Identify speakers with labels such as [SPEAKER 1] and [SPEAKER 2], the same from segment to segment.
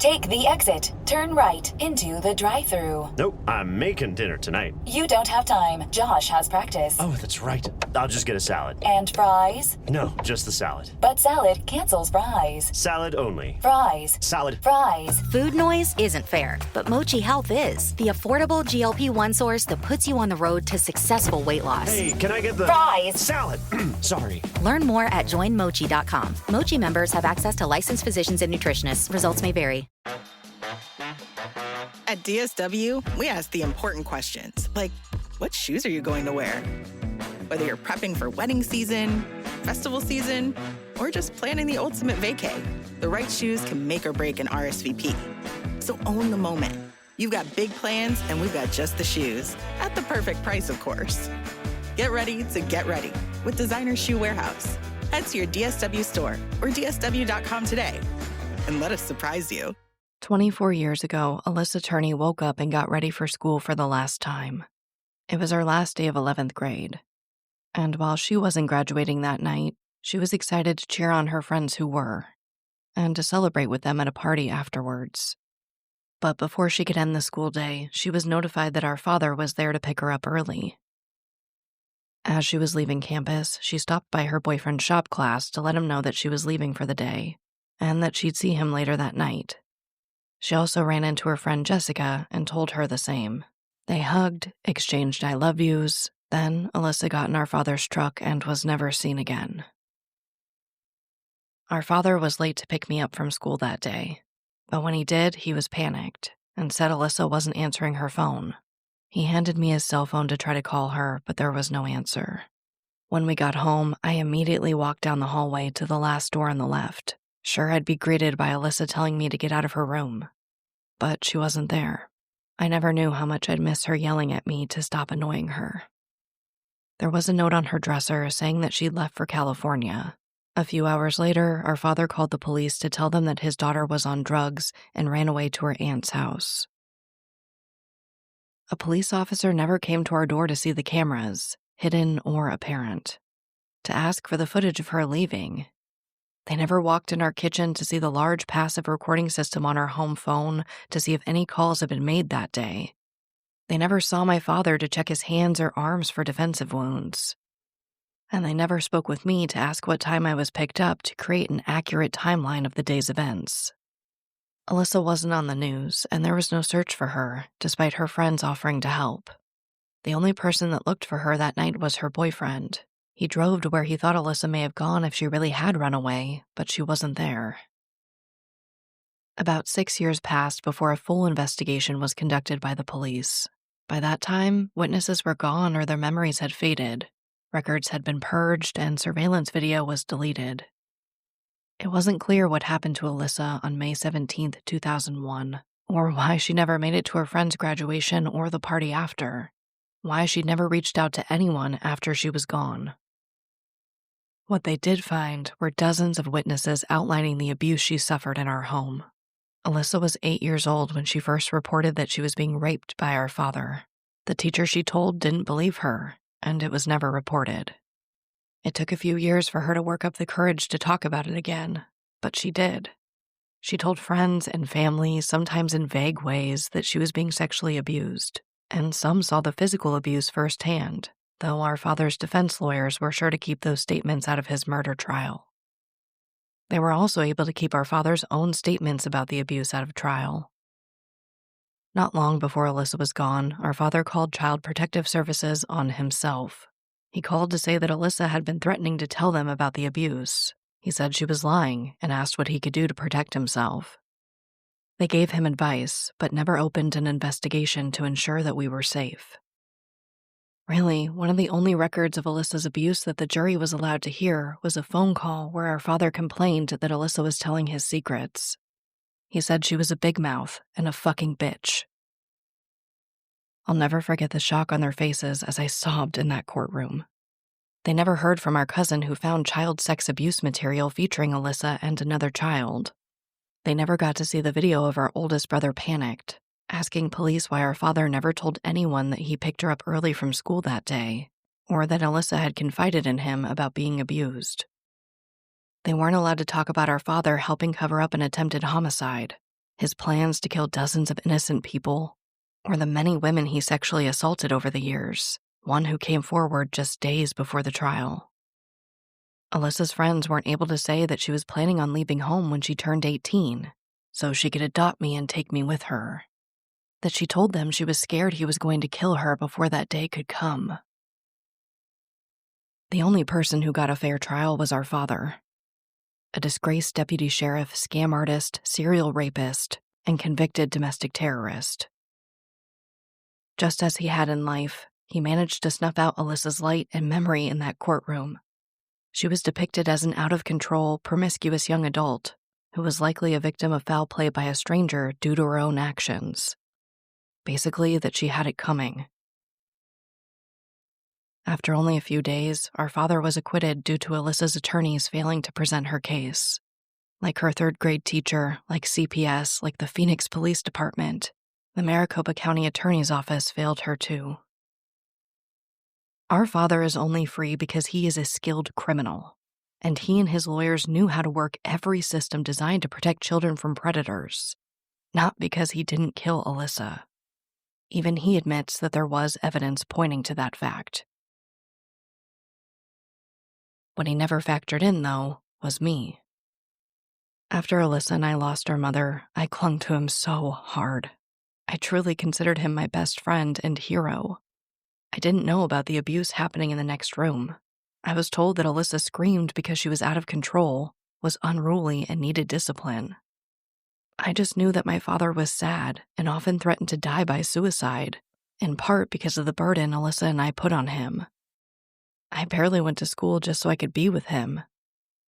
[SPEAKER 1] Take the exit. Turn right into the drive-thru.
[SPEAKER 2] Nope, I'm making dinner tonight.
[SPEAKER 1] You don't have time. Josh has practice.
[SPEAKER 2] Oh, that's right. I'll just get a salad.
[SPEAKER 1] And fries?
[SPEAKER 2] No, just the salad.
[SPEAKER 1] But salad cancels fries.
[SPEAKER 2] Salad only.
[SPEAKER 1] Fries.
[SPEAKER 2] Salad.
[SPEAKER 1] Fries.
[SPEAKER 3] Food noise isn't fair, but Mochi Health is. The affordable GLP-1 source that puts you on the road to successful weight loss.
[SPEAKER 2] Hey, can I get the...
[SPEAKER 1] Fries.
[SPEAKER 2] Salad. Sorry.
[SPEAKER 3] Learn more at joinmochi.com. Mochi members have access to licensed physicians and nutritionists. Results may vary.
[SPEAKER 4] At DSW, we ask the important questions, like, what shoes are you going to wear? Whether you're prepping for wedding season, festival season, or just planning the ultimate vacay, the right shoes can make or break an RSVP. So own the moment. You've got big plans, and we've got just the shoes. At the perfect price, of course. Get ready to get ready with Designer Shoe Warehouse. Head to your DSW store or dsw.com today and let us surprise you.
[SPEAKER 5] 24 years ago, Alissa Turney woke up and got ready for school for the last time. It was her last day of 11th grade. And while she wasn't graduating that night, she was excited to cheer on her friends who were, and to celebrate with them at a party afterwards. But before she could end the school day, she was notified that our father was there to pick her up early. As she was leaving campus, she stopped by her boyfriend's shop class to let him know that she was leaving for the day, and that she'd see him later that night. She also ran into her friend Jessica and told her the same. They hugged, exchanged I love yous, then Alissa got in our father's truck and was never seen again. Our father was late to pick me up from school that day, but when he did, he was panicked and said Alissa wasn't answering her phone. He handed me his cell phone to try to call her, but there was no answer. When we got home, I immediately walked down the hallway to the last door on the left. Sure, I'd be greeted by Alissa telling me to get out of her room. But she wasn't there. I never knew how much I'd miss her yelling at me to stop annoying her. There was a note on her dresser saying that she'd left for California. A few hours later, our father called the police to tell them that his daughter was on drugs and ran away to her aunt's house. A police officer never came to our door to see the cameras, hidden or apparent, to ask for the footage of her leaving. They never walked in our kitchen to see the large passive recording system on our home phone to see if any calls had been made that day. They never saw my father to check his hands or arms for defensive wounds. And they never spoke with me to ask what time I was picked up to create an accurate timeline of the day's events. Alissa wasn't on the news, and there was no search for her, despite her friends offering to help. The only person that looked for her that night was her boyfriend. He drove to where he thought Alissa may have gone if she really had run away, but she wasn't there. About 6 years passed before a full investigation was conducted by the police. By that time, witnesses were gone or their memories had faded. Records had been purged and surveillance video was deleted. It wasn't clear what happened to Alissa on May 17, 2001, or why she never made it to her friend's graduation or the party after, why she'd never reached out to anyone after she was gone. What they did find were dozens of witnesses outlining the abuse she suffered in our home. Alissa was 8 years old when she first reported that she was being raped by our father. The teacher she told didn't believe her, and it was never reported. It took a few years for her to work up the courage to talk about it again, but she did. She told friends and family, sometimes in vague ways, that she was being sexually abused, and some saw the physical abuse firsthand, though our father's defense lawyers were sure to keep those statements out of his murder trial. They were also able to keep our father's own statements about the abuse out of trial. Not long before Alissa was gone, our father called Child Protective Services on himself. He called to say that Alissa had been threatening to tell them about the abuse. He said she was lying and asked what he could do to protect himself. They gave him advice, but never opened an investigation to ensure that we were safe. Really, one of the only records of Alissa's abuse that the jury was allowed to hear was a phone call where our father complained that Alissa was telling his secrets. He said she was a big mouth and a fucking bitch. I'll never forget the shock on their faces as I sobbed in that courtroom. They never heard from our cousin who found child sex abuse material featuring Alissa and another child. They never got to see the video of our oldest brother panicked, asking police why our father never told anyone that he picked her up early from school that day, or that Alissa had confided in him about being abused. They weren't allowed to talk about our father helping cover up an attempted homicide, his plans to kill dozens of innocent people, or the many women he sexually assaulted over the years, one who came forward just days before the trial. Alyssa's friends weren't able to say that she was planning on leaving home when she turned 18, so she could adopt me and take me with her. That she told them she was scared he was going to kill her before that day could come. The only person who got a fair trial was our father, a disgraced deputy sheriff, scam artist, serial rapist, and convicted domestic terrorist. Just as he had in life, he managed to snuff out Alyssa's light and memory in that courtroom. She was depicted as an out-of-control, promiscuous young adult who was likely a victim of foul play by a stranger due to her own actions. Basically, that she had it coming. After only a few days, our father was acquitted due to Alyssa's attorneys failing to present her case. Like her third-grade teacher, like CPS, like the Phoenix Police Department, the Maricopa County Attorney's Office failed her too. Our father is only free because he is a skilled criminal, and he and his lawyers knew how to work every system designed to protect children from predators, not because he didn't kill Alyssa. Even he admits that there was evidence pointing to that fact. What he never factored in, though, was me. After Alyssa and I lost our mother, I clung to him so hard. I truly considered him my best friend and hero. I didn't know about the abuse happening in the next room. I was told that Alyssa screamed because she was out of control, was unruly, and needed discipline. I just knew that my father was sad and often threatened to die by suicide, in part because of the burden Alyssa and I put on him. I barely went to school just so I could be with him,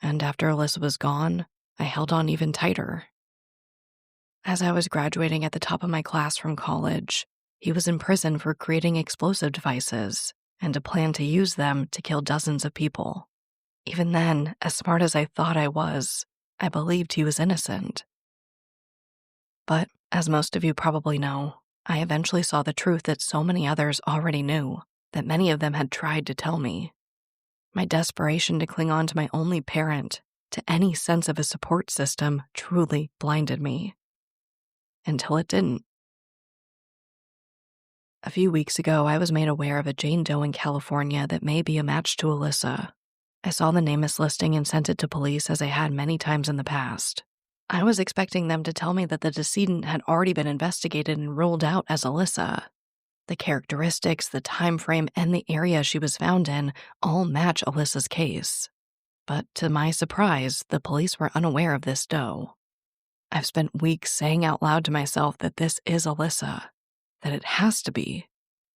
[SPEAKER 5] and after Alyssa was gone, I held on even tighter. As I was graduating at the top of my class from college, he was in prison for creating explosive devices and a plan to use them to kill dozens of people. Even then, as smart as I thought I was, I believed he was innocent. But, as most of you probably know, I eventually saw the truth that so many others already knew, that many of them had tried to tell me. My desperation to cling on to my only parent, to any sense of a support system, truly blinded me. Until it didn't. A few weeks ago, I was made aware of a Jane Doe in California that may be a match to Alyssa. I saw the NamUs listing and sent it to police as I had many times in the past. I was expecting them to tell me that the decedent had already been investigated and ruled out as Alyssa. The characteristics, the time frame, and the area she was found in all match Alyssa's case. But to my surprise, the police were unaware of this doe. I've spent weeks saying out loud to myself that this is Alyssa, that it has to be.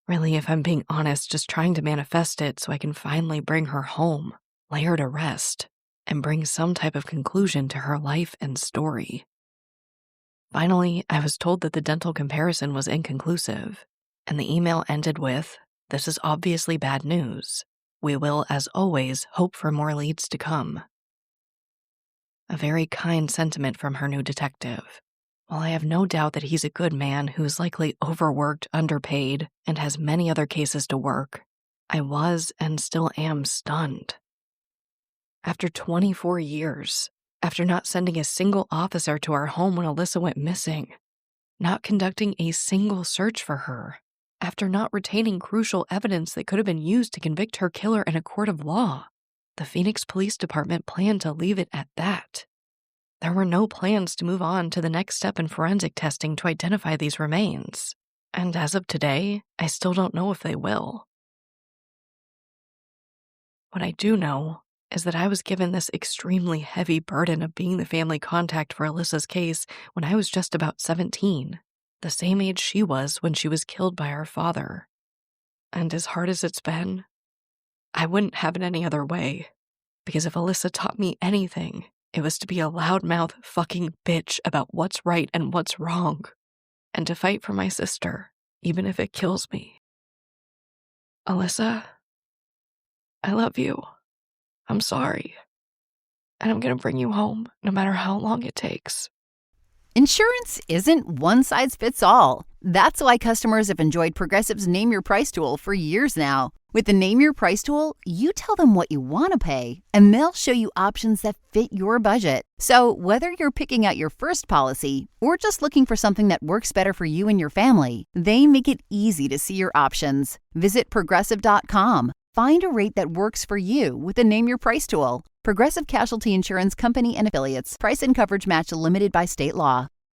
[SPEAKER 5] Really, if I'm being honest, just trying to manifest it so I can finally bring her home, lay her to rest, and bring some type of conclusion to her life and story. Finally, I was told that the dental comparison was inconclusive, and the email ended with, "This is obviously bad news. We will, as always, hope for more leads to come." A very kind sentiment from her new detective. While I have no doubt that he's a good man who's likely overworked, underpaid, and has many other cases to work, I was and still am stunned. After 24 years, after not sending a single officer to our home when Alyssa went missing, not conducting a single search for her, after not retaining crucial evidence that could have been used to convict her killer in a court of law, the Phoenix Police Department planned to leave it at that. There were no plans to move on to the next step in forensic testing to identify these remains, and as of today, I still don't know if they will. What I do know is that I was given this extremely heavy burden of being the family contact for Alyssa's case when I was just about 17, the same age she was when she was killed by our father. And as hard as it's been, I wouldn't have it any other way, because if Alyssa taught me anything, it was to be a loudmouth fucking bitch about what's right and what's wrong, and to fight for my sister, even if it kills me. Alyssa, I love you. I'm sorry. And I'm gonna bring you home, no matter how long it takes.
[SPEAKER 6] Insurance isn't one size fits all. That's why customers have enjoyed Progressive's Name Your Price tool for years now. With the Name Your Price tool, you tell them what you want to pay, and they'll show you options that fit your budget. So whether you're picking out your first policy or just looking for something that works better for you and your family, they make it easy to see your options. Visit Progressive.com. Find a rate that works for you with the Name Your Price tool. Progressive Casualty Insurance Company and Affiliates. Price and coverage match limited by state law.